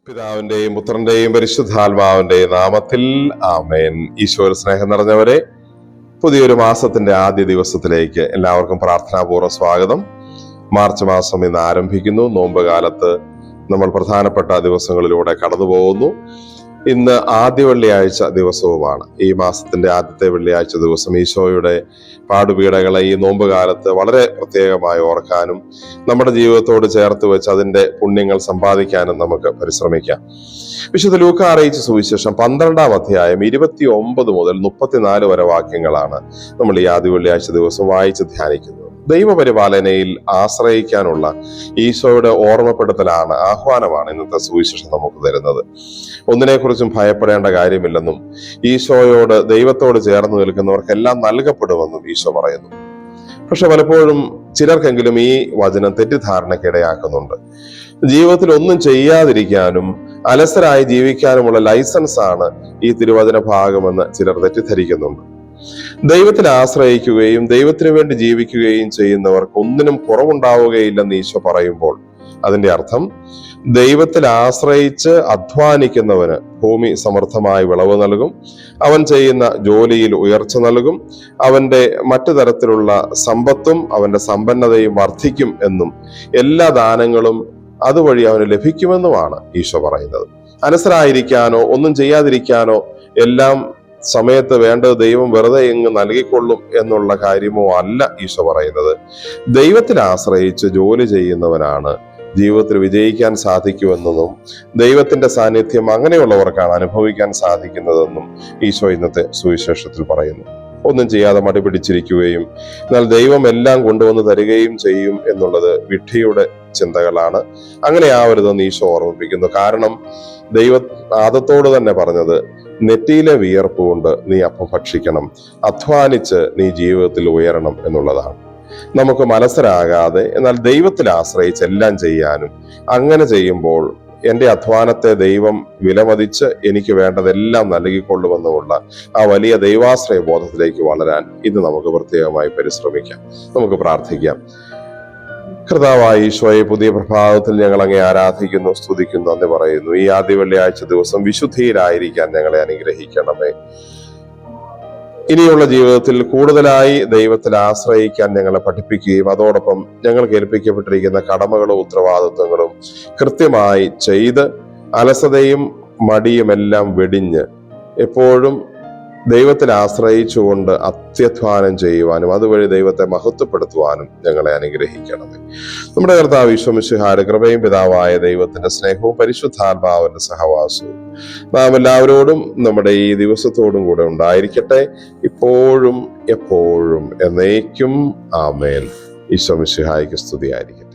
പിതാവിന്റെയും പുത്രന്റെയും പരിശുദ്ധാത്മാവിന്റെയും നാമത്തിൽ ആമേൻ. ഈശോയിൽ സ്നേഹം നിറഞ്ഞവരെ, പുതിയൊരു മാസത്തിന്റെ ആദ്യ ദിവസത്തിലേക്ക് എല്ലാവർക്കും പ്രാർത്ഥനാപൂർവ്വം സ്വാഗതം. മാർച്ച് മാസം ഇന്ന് ആരംഭിക്കുന്നു. നോമ്പ് കാലത്ത് നമ്മൾ പ്രധാനപ്പെട്ട ദിവസങ്ങളിലൂടെ കടന്നു പോകുന്നു. ഇന്ന് ആദ്യ വെള്ളിയാഴ്ച ദിവസവുമാണ്. ഈ മാസത്തിന്റെ ആദ്യത്തെ വെള്ളിയാഴ്ച ദിവസം ഈശോയുടെ പാടുപീഡകളെ ഈ നോമ്പ് കാലത്ത് വളരെ പ്രത്യേകമായി ഓർക്കാനും നമ്മുടെ ജീവിതത്തോട് ചേർത്ത് വെച്ച് അതിന്റെ പുണ്യങ്ങൾ സമ്പാദിക്കാനും നമുക്ക് പരിശ്രമിക്കാം. വിശുദ്ധ ലൂക്കാ അറിയിച്ച സുവിശേഷം 12-ാം അധ്യായം 29 മുതൽ 34 വരെ വാക്യങ്ങളാണ് നമ്മൾ ഈ ആദ്യ വെള്ളിയാഴ്ച ദിവസം വായിച്ച് ധ്യാനിക്കുന്നത്. ദൈവപരിപാലനയിൽ ആശ്രയിക്കാനുള്ള ഈശോയുടെ ഓർമ്മപ്പെടുത്തലാണ്, ആഹ്വാനമാണ് ഇന്നത്തെ സുവിശേഷം നമുക്ക് തരുന്നത്. ഒന്നിനെക്കുറിച്ചും ഭയപ്പെടേണ്ട കാര്യമില്ലെന്നും ഈശോയോട്, ദൈവത്തോട് ചേർന്ന് നിൽക്കുന്നവർക്കെല്ലാം നൽകപ്പെടുമെന്നും ഈശോ പറയുന്നു. പക്ഷെ പലപ്പോഴും ചിലർക്കെങ്കിലും ഈ വചനം തെറ്റിദ്ധാരണയ്ക്കിടയാക്കുന്നുണ്ട്. ജീവിതത്തിൽ ഒന്നും ചെയ്യാതിരിക്കാനും അലസരായി ജീവിക്കാനുമുള്ള ലൈസൻസ് ആണ് ഈ തിരുവചന ഭാഗമെന്ന് ചിലർ തെറ്റിദ്ധരിക്കുന്നുണ്ട്. ദൈവത്തിൽ ആശ്രയിക്കുകയും ദൈവത്തിനു വേണ്ടി ജീവിക്കുകയും ചെയ്യുന്നവർക്ക് ഒന്നിനും കുറവുണ്ടാവുകയില്ലെന്ന് ഈശോ പറയുമ്പോൾ അതിന്റെ അർത്ഥം, ദൈവത്തിൽ ആശ്രയിച്ച് അധ്വാനിക്കുന്നവന് ഭൂമി സമൃദ്ധമായി വിളവ് നൽകും, അവൻ ചെയ്യുന്ന ജോലിയിൽ ഉയർച്ച നൽകും, അവന്റെ മറ്റു തരത്തിലുള്ള സമ്പത്തും അവന്റെ സമ്പന്നതയും വർദ്ധിക്കും എന്നും എല്ലാ ദാനങ്ങളും അതുവഴി അവന് ലഭിക്കുമെന്നുമാണ് ഈശോ പറയുന്നത്. അലസരായിരിക്കാനോ ഒന്നും ചെയ്യാതിരിക്കാനോ എല്ലാം സമയത്ത് വേണ്ടത് ദൈവം വെറുതെ എങ്ങ് നൽകിക്കൊള്ളും എന്നുള്ള കാര്യമോ അല്ല ഈശോ പറയുന്നത്. ദൈവത്തിൽ ആശ്രയിച്ച് ജോലി ചെയ്യുന്നവനാണ് ജീവിതത്തിൽ വിജയിക്കാൻ സാധിക്കുമെന്നതും ദൈവത്തിന്റെ സാന്നിധ്യം അങ്ങനെയുള്ളവർക്കാണ് അനുഭവിക്കാൻ സാധിക്കുന്നതെന്നും ഈശോ ഇന്നത്തെ സുവിശേഷത്തിൽ പറയുന്നു. ഒന്നും ചെയ്യാതെ മടിപിടിച്ചിരിക്കുകയും എന്നാൽ ദൈവം എല്ലാം കൊണ്ടുവന്ന് തരികയും ചെയ്യും എന്നുള്ളത് വിഡ്ഢിയുടെ ചിന്തകളാണ്. അങ്ങനെ ആവരുതെന്ന് ഈശോ ഓർമ്മിപ്പിക്കുന്നു. കാരണം ദൈവം ആദത്തോട് തന്നെ പറഞ്ഞത്, നെറ്റിയിലെ വിയർപ്പ് കൊണ്ട് നീ അപ്പം ഭക്ഷിക്കണം, അധ്വാനിച്ച് നീ ജീവിതത്തിൽ ഉയരണം എന്നുള്ളതാണ്. നമുക്ക് മനസ്സിലാകാതെ എന്നാൽ ദൈവത്തിൽ ആശ്രയിച്ച് എല്ലാം ചെയ്യാനും, അങ്ങനെ ചെയ്യുമ്പോൾ എൻ്റെ അധ്വാനത്തെ ദൈവം വിലമതിച്ച് എനിക്ക് വേണ്ടതെല്ലാം നൽകിക്കൊള്ളുമെന്നുമുള്ള ആ വലിയ ദൈവാശ്രയ ബോധത്തിലേക്ക് വളരാൻ ഇന്ന് നമുക്ക് പ്രത്യേകമായി പരിശ്രമിക്കാം. നമുക്ക് പ്രാർത്ഥിക്കാം. കർത്താവായ ഈശോയെ, പുതിയ പ്രഭാതത്തിൽ ഞങ്ങൾ അങ്ങേ ആരാധിക്കുന്നു, സ്തുതിക്കുന്നു, എന്ന് പറയുന്നു. ഈ ആദ്യ വെള്ളിയാഴ്ച ദിവസം വിശുദ്ധിയിലായിരിക്കാൻ ഞങ്ങളെ അനുഗ്രഹിക്കണമേ. ഇനിയുള്ള ജീവിതത്തിൽ കൂടുതലായി ദൈവത്തിൽ ആശ്രയിക്കാൻ ഞങ്ങളെ പഠിപ്പിക്കുകയും അതോടൊപ്പം ഞങ്ങൾക്ക് ഏൽപ്പിക്കപ്പെട്ടിരിക്കുന്ന കടമകളും ഉത്തരവാദിത്വങ്ങളും കൃത്യമായി ചെയ്ത് അലസതയും മടിയുമെല്ലാം വെടിഞ്ഞ് എപ്പോഴും ദൈവത്തിൽ ആശ്രയിച്ചുകൊണ്ട് അത്യധ്വാനം ചെയ്യുവാനും അതുവഴി ദൈവത്തെ മഹത്വപ്പെടുത്തുവാനും ഞങ്ങളെ അനുഗ്രഹിക്കണമേ. നമ്മുടെ കർത്താവ് ഈശോ മിശിഹായുടെ കൃപയും പിതാവായ ദൈവത്തിന്റെ സ്നേഹവും പരിശുദ്ധാത്മാവിന്റെ സഹവാസവും നാം എല്ലാവരോടും നമ്മുടെ ഈ ദിവസത്തോടും കൂടെ ഉണ്ടായിരിക്കട്ടെ, ഇപ്പോഴും എപ്പോഴും എന്നേക്കും. ആമേൻ. ഈശോ മിശിഹായ്ക്ക് സ്തുതിയായിരിക്കട്ടെ.